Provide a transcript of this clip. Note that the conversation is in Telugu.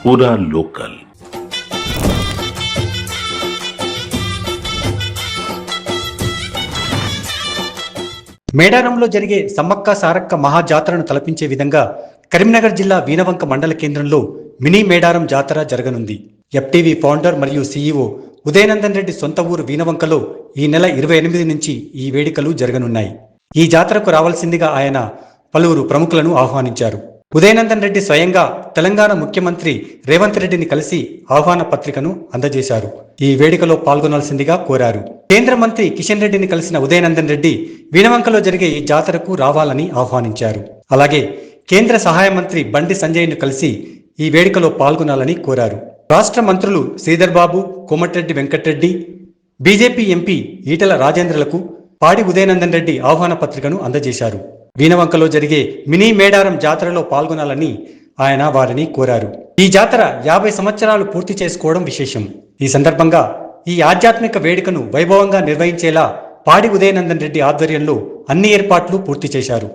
पूरा लोकल। మేడారంలో జరిగే సమ్మక్క సారక్క మహాజాతరను తలపించే విధంగా కరీంనగర్ జిల్లా వీణవంక మండల కేంద్రంలో మినీ మేడారం జాతర జరగనుంది. ఎఫ్టీవీ ఫౌండర్ మరియు సీఈఓ ఉదయనందన్ రెడ్డి సొంత ఊరు వీణవంకలో ఈ నెల 28 నుంచి ఈ వేడుకలు జరగనున్నాయి. ఈ జాతరకు రావాల్సిందిగా ఆయన పలువురు ప్రముఖులను ఆహ్వానించారు. ఉదయనందన్ రెడ్డి స్వయంగా తెలంగాణ ముఖ్యమంత్రి రేవంత్ రెడ్డిని కలిసి ఆహ్వాన పత్రికను అందజేశారు. ఈ వేడుకలో పాల్గొనాల్సిందిగా కోరారు. కేంద్ర మంత్రి కిషన్ రెడ్డిని కలిసిన ఉదయనందన్ రెడ్డి వీణవంకలో జరిగే ఈ జాతరకు రావాలని ఆహ్వానించారు. అలాగే కేంద్ర సహాయ మంత్రి బండి సంజయ్ను కలిసి ఈ వేడుకలో పాల్గొనాలని కోరారు. రాష్ట్ర మంత్రులు శ్రీధర్ బాబు, కోమటిరెడ్డి వెంకటరెడ్డి, బీజేపీ ఎంపీ ఈటెల రాజేంద్రలకు పాడి ఉదయనందన్ రెడ్డి ఆహ్వాన పత్రికను అందజేశారు. వీణవంకలో జరిగే మినీ మేడారం జాతరలో పాల్గొనాలని ఆయన వారిని కోరారు. ఈ జాతర 50 సంవత్సరాలు పూర్తి చేసుకోవడం విశేషం. ఈ సందర్భంగా ఈ ఆధ్యాత్మిక వేడుకను వైభవంగా నిర్వహించేలా పాడి ఉదయనందన్ రెడ్డి ఆధ్వర్యంలో అన్ని ఏర్పాట్లు పూర్తి చేశారు.